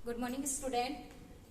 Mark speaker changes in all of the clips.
Speaker 1: Good morning student.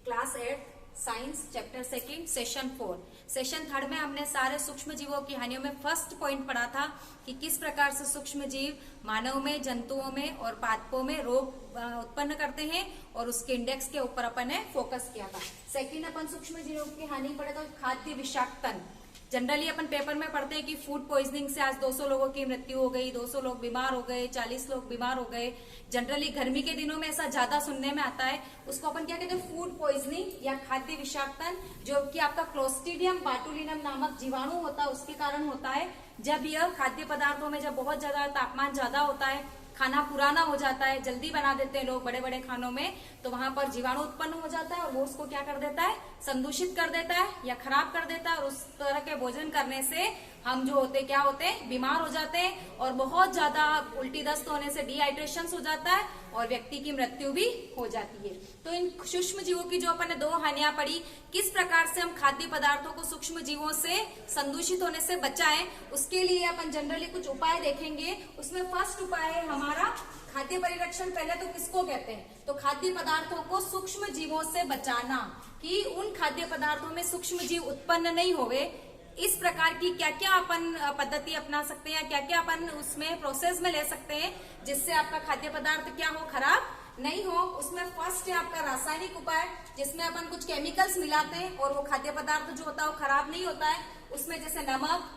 Speaker 1: Class 8 science chapter 2 session 4 session 3 में हमने सारे सूक्ष्म जीवों की हानियों में फर्स्ट पॉइंट पढ़ा था कि किस प्रकार से सूक्ष्म जीव मानव में, जंतुओं में और पादपों में रोग उत्पन्न करते हैं और उसके इंडेक्स के ऊपर अपन ने फोकस किया था। सेकंड अपन सूक्ष्म जीवों की हानि पढ़े तो खाद्य विषाक्तन। जनरली अपन पेपर में पढ़ते हैं कि फूड पॉइजनिंग से आज 200 लोगों की मृत्यु हो गई, 200 लोग बीमार हो गए, 40 लोग बीमार हो गए। जनरली गर्मी के दिनों में ऐसा ज्यादा सुनने में आता है। उसको अपन क्या कहते हैं, फूड पॉइजनिंग या खाद्य विषाक्तन, जो कि आपका क्लोस्ट्रीडियम बाटुलिनम नामक जीवाणु होता है उसके कारण होता है। जब यह खाद्य पदार्थों में जब बहुत ज्यादा तापमान ज्यादा होता है, खाना पुराना हो जाता है, जल्दी बना देते हैं लोग बड़े बड़े खानों में, तो वहां पर जीवाणु उत्पन्न हो जाता है और वो उसको क्या कर देता है, संदूषित कर देता है या खराब कर देता है। और उस तरह के भोजन करने से हम जो होते क्या होते हैं, बीमार हो जाते हैं और बहुत ज्यादा उल्टी दस्त होने से डिहाइड्रेशन हो जाता है और व्यक्ति की मृत्यु भी हो जाती है। तो इन सूक्ष्म जीवों की जो अपन ने 2 हानियां पढ़ी, किस प्रकार से हम खाद्य पदार्थों को सूक्ष्म जीवों से संदूषित होने से बचाएं, उसके लिए अपन जनरली कुछ उपाय देखेंगे। उसमें फर्स्ट उपाय है हमारा खाद्य परिरक्षण। पहले तो किसको कहते हैं, तो खाद्य पदार्थों को सूक्ष्म जीवों से बचाना, कि उन खाद्य पदार्थों में सूक्ष्म जीव उत्पन्न नहीं होवे। इस प्रकार की क्या क्या अपन पद्धति अपना सकते हैं, क्या क्या अपन उसमें प्रोसेस में ले सकते हैं जिससे आपका खाद्य पदार्थ क्या हो, खराब नहीं हो। उसमें फर्स्ट है आपका रासायनिक उपाय, जिसमें अपन कुछ केमिकल्स मिलाते हैं और वो खाद्य पदार्थ जो होता है वो खराब नहीं होता है। उसमें जैसे नमक,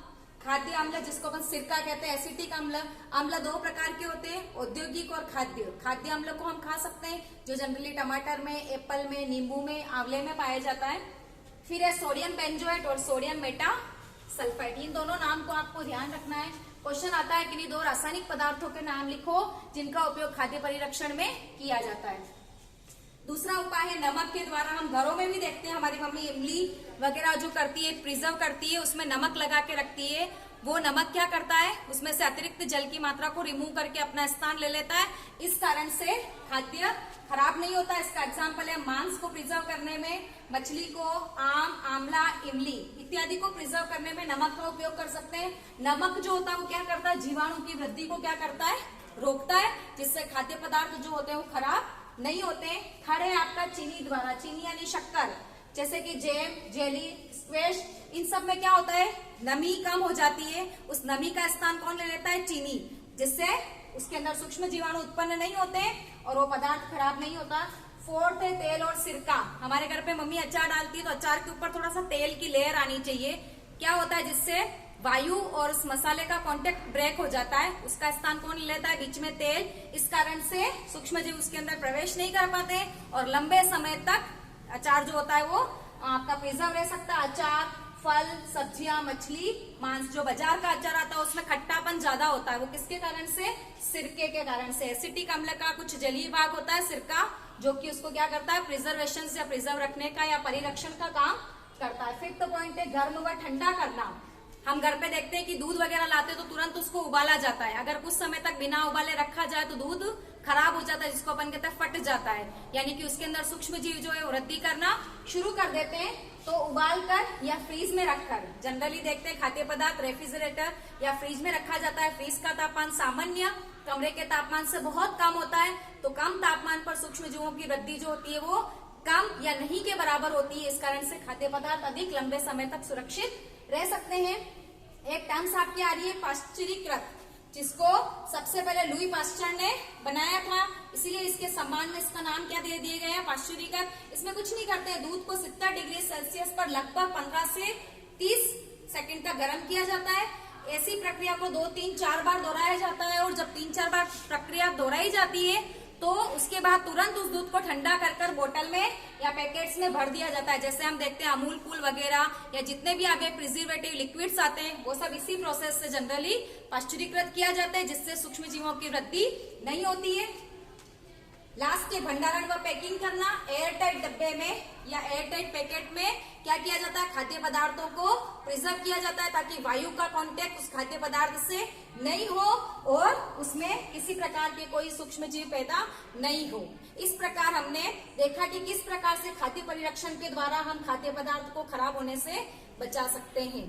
Speaker 1: खाद्य अम्ल जिसको अपन सिरका कहते हैं, एसिटिक अम्ल। अम्ल 2 प्रकार के होते हैं, औद्योगिक और खाद्य। खाद्य अम्ल को हम खा सकते हैं जो जनरली टमाटर में, एप्पल में, नींबू में, आंवले में पाया जाता है। फिर है सोडियम बेंजोएट और सोडियम मेटासल्फाइड। इन दोनों नाम को आपको ध्यान रखना है। क्वेश्चन आता है कि नहीं 2 रासायनिक पदार्थों के नाम लिखो जिनका उपयोग खाद्य परिरक्षण में किया जाता है। दूसरा उपाय है नमक के द्वारा। हम घरों में भी देखते हैं, हमारी मम्मी इमली वगैरह जो करती है, प्रिजर्व करती है, उसमें नमक लगा के रखती है। वो नमक क्या करता है, उसमें से अतिरिक्त जल की मात्रा को रिमूव करके अपना स्थान ले लेता है। इस कारण से खाद्य खराब नहीं होता। इसका एग्जाम्पल है मांस को प्रिजर्व करने में, मछली को, आम, आंवला, इमली इत्यादि को प्रिजर्व करने में नमक का उपयोग कर सकते हैं। नमक जो होता है वो क्या करता है, जीवाणु की वृद्धि को क्या करता है, रोकता है, जिससे खाद्य पदार्थ जो होते हैं वो खराब नहीं होते। थर्ड है आपका चीनी द्वारा। चीनी यानी शक्कर, जैसे कि जैम, जेली, स्क्वैश, इन सब में क्या होता है, नमी कम हो जाती है। उस नमी का स्थान कौन ले लेता है, चीनी, जिससे उसके अंदर सूक्ष्म जीवाणु उत्पन्न नहीं होते और वो पदार्थ खराब नहीं होता। फोर्थ है तेल और सिरका। हमारे घर पे मम्मी अचार डालती है तो अचार के ऊपर थोड़ा सा तेल की लेयर आनी चाहिए। क्या होता है, जिससे वायु और उस मसाले का कांटेक्ट ब्रेक हो जाता है। उसका स्थान कौन लेता है, बीच में तेल। इस कारण से सूक्ष्म जीव उसके अंदर प्रवेश नहीं कर पाते और लंबे समय तक अचार जो होता है वो आपका प्रिजर्व रह सकता है। अचार, फल, सब्जियां, मछली, मांस, जो बाजार का अचार आता है उसमें खट्टापन ज्यादा होता है। वो किसके कारण से, सिरके के कारण से। एसिटिक अम्ल का कुछ जलीय भाग होता है सिरका, जो कि उसको क्या करता है, प्रिजर्वेशन या प्रिजर्व रखने का या परिरक्षण का काम करता है। फिफ्थ पॉइंट है गर्म व ठंडा करना। हम घर पे देखते हैं कि दूध वगैरह लाते हैं तो तुरंत उसको उबाला जाता है। अगर कुछ समय तक बिना उबाले रखा जाए तो दूध खराब हो जाता है, जिसको अपन कहते हैं फट जाता है, यानी कि उसके अंदर सूक्ष्म जीव जो है वृद्धि करना शुरू कर देते हैं। तो उबाल कर या फ्रीज में रखकर, जनरली देखते हैं खाद्य पदार्थ रेफ्रिजरेटर या फ्रीज में रखा जाता है। फ्रीज का तापमान सामान्य कमरे के तापमान से बहुत कम होता है, तो कम तापमान पर सूक्ष्म जीवों की वृद्धि जो होती है वो कम या नहीं के बराबर होती है। इस कारण से खाद्य पदार्थ अधिक लंबे समय तक सुरक्षित रह सकते हैं। एक टर्म्स आपकी आ रही है पाश्चुरीकृत, जिसको सबसे पहले लुई पाश्चर ने बनाया था, इसीलिए इसके सम्मान में इसका नाम क्या दे दिए गए हैं, पाश्चुरीकृत। इसमें कुछ नहीं करते, दूध को 70 डिग्री सेल्सियस पर लगभग 15 से 30 सेकंड तक गर्म किया जाता है। ऐसी प्रक्रिया को 2, 3, 4 बार दोहराया जाता है और जब 3-4 बार प्रक्रिया दोहराई जाती है तो उसके बाद तुरंत उस दूध को ठंडा कर बोतल में या पैकेट्स में भर दिया जाता है। जैसे हम देखते हैं अमूल कूल वगैरह या जितने भी आगे प्रिजर्वेटिव लिक्विड्स आते हैं वो सब इसी प्रोसेस से जनरली पाश्चुरीकृत किया जाता है, जिससे सूक्ष्म जीवों की वृद्धि नहीं होती है। लास्ट है भंडारण व पैकिंग करना। एयरटाइट डब्बे में या एयरटाइट पैकेट में क्या किया जाता है, खाद्य पदार्थों को प्रिजर्व किया जाता है ताकि वायु का कांटेक्ट उस खाद्य पदार्थ से नहीं हो और उसमें किसी प्रकार के कोई सूक्ष्म जीव पैदा नहीं हो। इस प्रकार हमने देखा कि किस प्रकार से खाद्य परिरक्षण के द्वारा हम खाद्य पदार्थ को खराब होने से बचा सकते हैं।